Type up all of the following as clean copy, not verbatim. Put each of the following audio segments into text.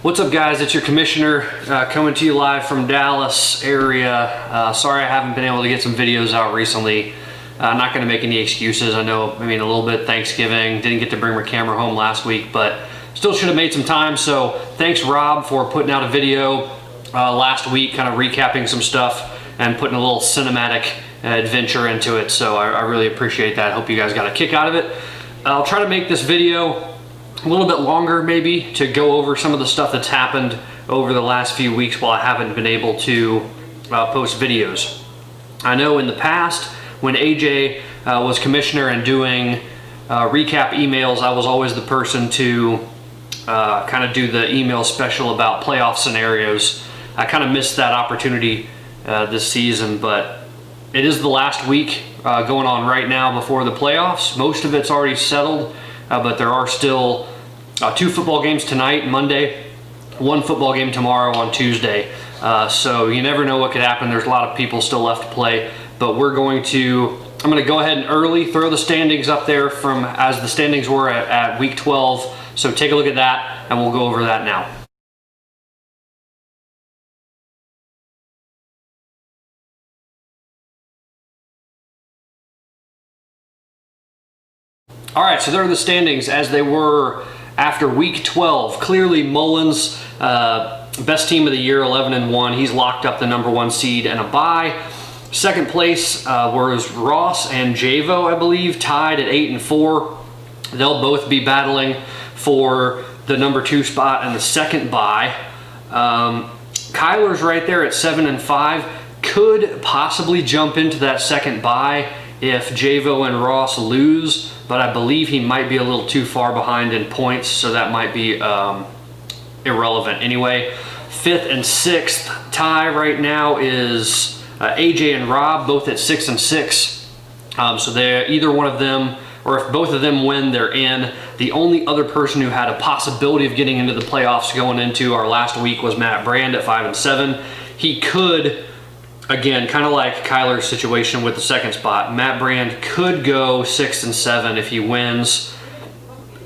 What's up, guys? It's your commissioner coming to you live from Dallas area. Sorry I haven't been able to get some videos out recently. I'm not going to make any excuses. I know, a little bit Thanksgiving. Didn't get to bring my camera home last week, but still should have made some time. So thanks, Rob, for putting out a video last week, kind of recapping some stuff and putting a little cinematic adventure into it. So I really appreciate that. Hope you guys got a kick out of it. I'll try to make this video a little bit longer, maybe, to go over some of the stuff that's happened over the last few weeks while I haven't been able to post videos. I know in the past, when AJ was commissioner and doing recap emails, I was always the person to kind of do the email special about playoff scenarios. I kind of missed that opportunity this season, but it is the last week going on right now before the playoffs. Most of it's already settled. But there are still 2 football games tonight, Monday, 1 football game tomorrow on Tuesday. So you never know what could happen. There's a lot of people still left to play, but I'm going to go ahead and early throw the standings up there from as the standings were at week 12. So take a look at that and we'll go over that now. All right, so there are the standings as they were after week 12. Clearly Mullins, best team of the year, 11-1. He's locked up the #1 seed and a bye. Second place was Ross and Javo, I believe, tied at 8-4. They'll both be battling for the #2 spot and the second bye. Kyler's right there at 7-5. Could possibly jump into that second bye if Javo and Ross lose, but I believe he might be a little too far behind in points, so that might be irrelevant anyway. 5th and 6th tie right now is AJ and Rob, both at 6-6. So they're either one of them, or if both of them win, they're in. The only other person who had a possibility of getting into the playoffs going into our last week was Matt Brand at 5-7. He could, again, kind of like Kyler's situation with the second spot, Matt Brand could go 6-7 if he wins.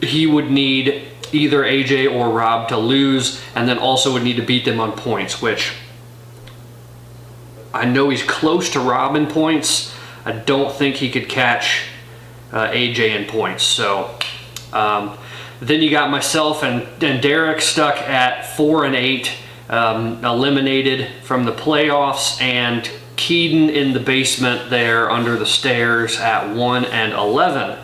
He would need either AJ or Rob to lose, and then also would need to beat them on points, which I know he's close to Rob in points. I don't think he could catch AJ in points. So then you got myself and Derek stuck at 4-8. Eliminated from the playoffs, and Keaton in the basement there under the stairs at 1-11.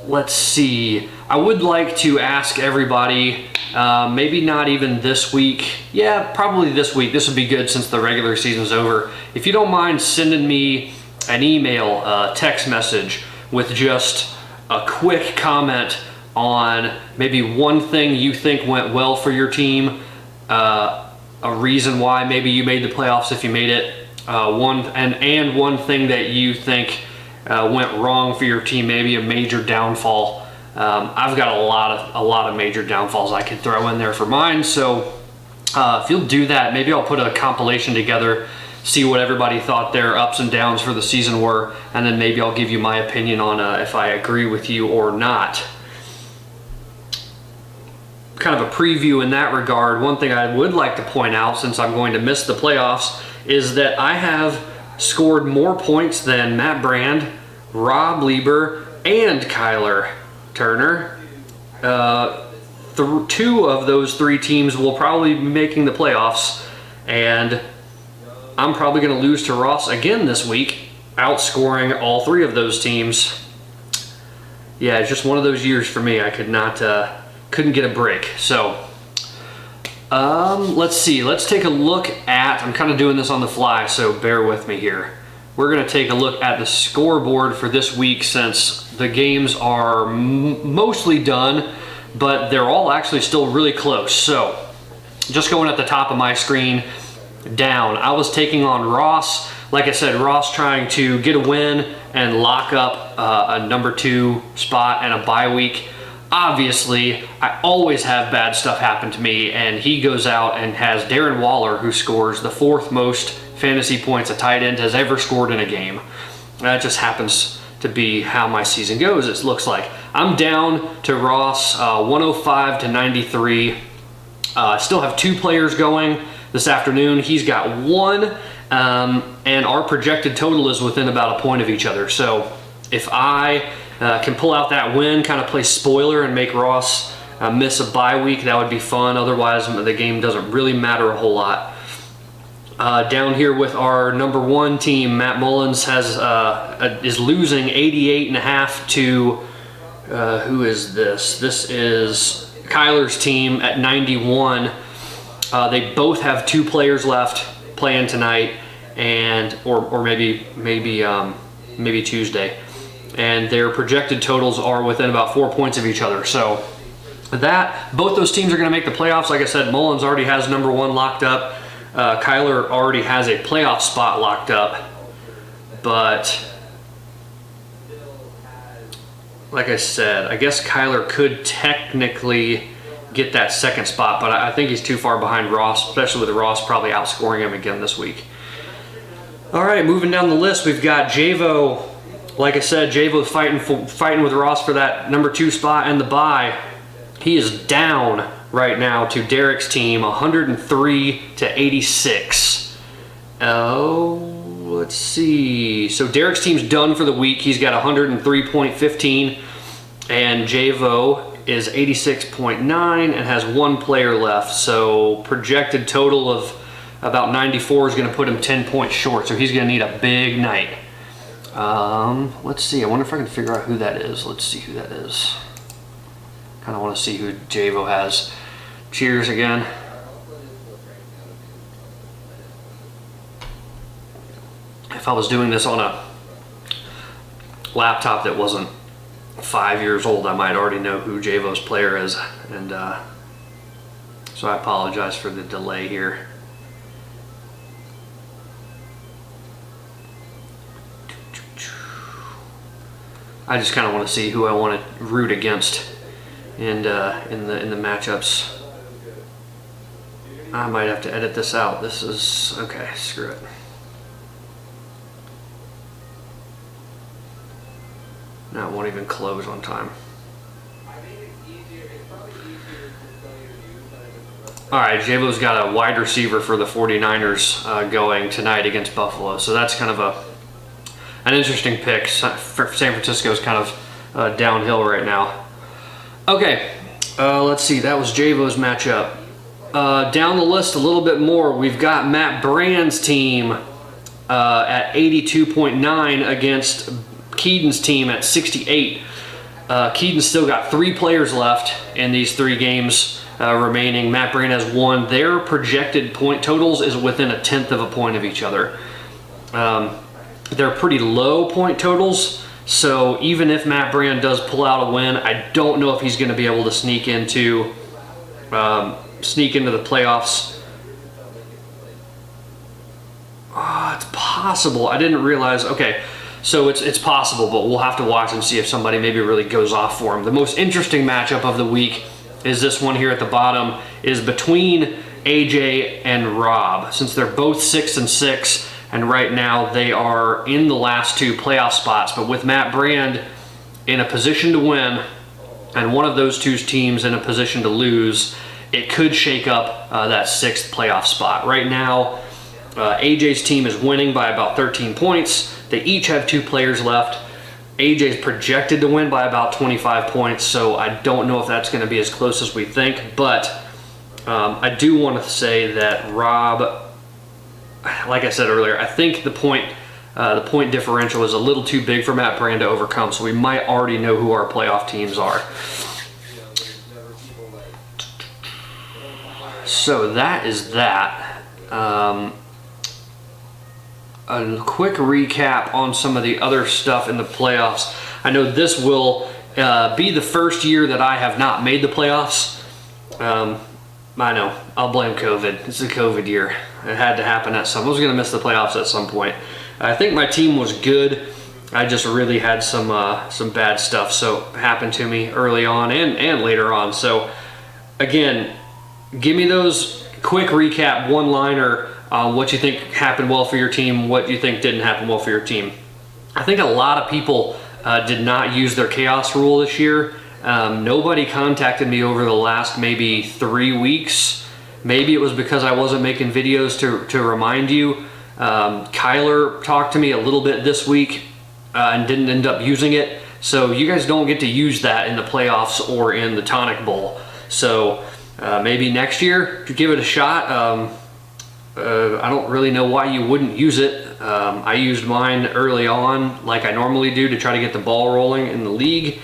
Let's see. I would like to ask everybody, maybe not even this week. Yeah, probably this week. This would be good since the regular season's over. If you don't mind sending me an email, text message with just a quick comment on maybe one thing you think went well for your team, a reason why maybe you made the playoffs if you made it, one thing that you think went wrong for your team, maybe a major downfall. I've got a lot of major downfalls I could throw in there for mine, so if you'll do that, maybe I'll put a compilation together, see what everybody thought their ups and downs for the season were, and then maybe I'll give you my opinion on if I agree with you or not. Kind of a preview in that regard. One thing I would like to point out, since I'm going to miss the playoffs, is that I have scored more points than Matt Brand, Rob Lieber, and Kyler Turner. 2 of those 3 teams will probably be making the playoffs, and I'm probably going to lose to Ross again this week, outscoring all 3 of those teams. Yeah, it's just one of those years for me. I couldn't get a break. So let's see. Let's take a look at, I'm kind of doing this on the fly, so bear with me here. We're going to take a look at the scoreboard for this week, since the games are mostly done, but they're all actually still really close. So just going at the top of my screen down, I was taking on Ross. Like I said, Ross trying to get a win and lock up a #2 spot and a bye week. Obviously, I always have bad stuff happen to me, and he goes out and has Darren Waller, who scores the 4th most fantasy points a tight end has ever scored in a game. That just happens to be how my season goes. It looks like I'm down to Ross 105 to 93. I still have 2 players going this afternoon. He's got 1, and our projected total is within about a point of each other. So if I can pull out that win, kind of play spoiler and make Ross miss a bye week, that would be fun. Otherwise, the game doesn't really matter a whole lot. Down here with our number 1 team, Matt Mullins is losing 88.5 to who is this? This is Kyler's team at 91. They both have 2 players left playing tonight, and or maybe Tuesday, and their projected totals are within about 4 points of each other. So both those teams are going to make the playoffs. Like I said, Mullins already has number 1 locked up. Kyler already has a playoff spot locked up, but like I said, I guess Kyler could technically get that 2nd spot, but I think he's too far behind Ross, especially with Ross probably outscoring him again this week. All right, moving down the list, we've got Javo. Like I said, Javo's fighting with Ross for that number 2 spot and the bye. He is down right now to Derek's team, 103 to 86. Oh, let's see. So Derek's team's done for the week. He's got 103.15, and Javo is 86.9 and has 1 player left. So projected total of about 94 is going to put him 10 points short. So he's going to need a big night. Let's see. I wonder if I can figure out who that is. Let's see who that is. Kind of want to see who Javo has. Cheers again. If I was doing this on a laptop that wasn't 5 years old, I might already know who Javo's player is, and so I apologize for the delay here. I just kind of want to see who I want to root against in the matchups. I might have to edit this out. This is okay. Screw it. No, it won't even close on time. All right, Javo's got a wide receiver for the 49ers going tonight against Buffalo. So that's kind of an interesting pick. San Francisco's kind of downhill right now. Okay, let's see. That was Javo's matchup. Down the list a little bit more, we've got Matt Brand's team at 82.9 against Keaton's team at 68. Keaton's still got 3 players left in these 3 games remaining. Matt Brand has 1. Their projected point totals is within 1/10 of a point of each other. They're pretty low point totals, so even if Matt Brand does pull out a win, I don't know if he's going to be able to sneak into the playoffs. It's possible. I didn't realize. Okay, so it's possible, but we'll have to watch and see if somebody maybe really goes off for him. The most interesting matchup of the week is this one here at the bottom, is between AJ and Rob. Since they're both 6 and 6, and right now they are in the last 2 playoff spots, but with Matt Brand in a position to win and one of those 2 teams in a position to lose, it could shake up that 6th playoff spot. Right now, AJ's team is winning by about 13 points. They each have 2 players left. AJ's projected to win by about 25 points, so I don't know if that's going to be as close as we think, but I do want to say that Rob, like I said earlier, I think the point differential is a little too big for Matt Brand to overcome, so we might already know who our playoff teams are. So that is that. A quick recap on some of the other stuff in the playoffs. I know this will be the first year that I have not made the playoffs. I know, I'll blame COVID. It's a COVID year. It had to happen at some. I was going to miss the playoffs at some point. I think my team was good. I just really had some bad stuff happen to me early on and later on. So again, give me those quick recap one-liner on what you think happened well for your team, what you think didn't happen well for your team. I think a lot of people did not use their chaos rule this year. Nobody contacted me over the last maybe 3 weeks. Maybe it was because I wasn't making videos to remind you. Kyler talked to me a little bit this week and didn't end up using it. So you guys don't get to use that in the playoffs or in the Tonic Bowl. So maybe next year, give it a shot. I don't really know why you wouldn't use it. I used mine early on like I normally do to try to get the ball rolling in the league,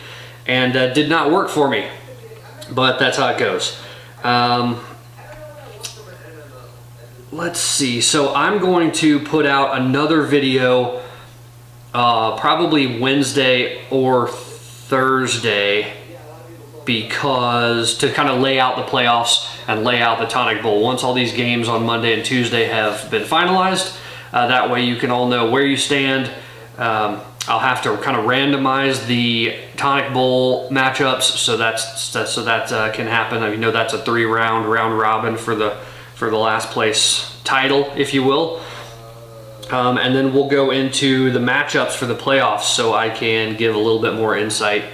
and did not work for me. But that's how it goes. Let's see. So I'm going to put out another video probably Wednesday or Thursday, because to kind of lay out the playoffs and lay out the Tonic Bowl once all these games on Monday and Tuesday have been finalized. That way you can all know where you stand. I'll have to kind of randomize the Tonic Bowl matchups, so that can happen. I know that's a 3-round round robin for the last place title, if you will. And then we'll go into the matchups for the playoffs, so I can give a little bit more insight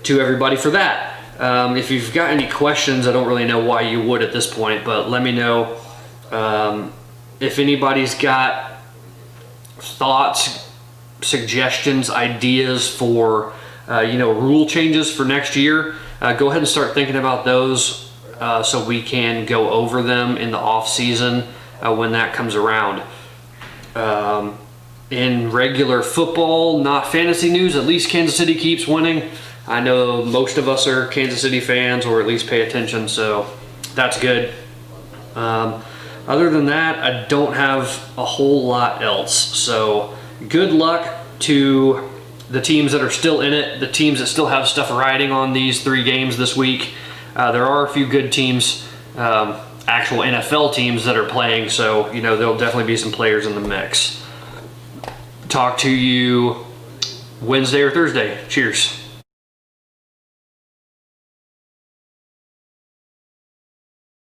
to everybody for that. If you've got any questions, I don't really know why you would at this point, but let me know. If anybody's got thoughts, suggestions, ideas for rule changes for next year, go ahead and start thinking about those, so we can go over them in the off season when that comes around. In regular football, not fantasy news, at least Kansas City keeps winning. I know most of us are Kansas City fans, or at least pay attention, so that's good. Other than that, I don't have a whole lot else. So good luck to the teams that are still in it, the teams that still have stuff riding on these 3 games this week. There are a few good teams, actual NFL teams that are playing, so there'll definitely be some players in the mix. Talk to you Wednesday or Thursday. Cheers.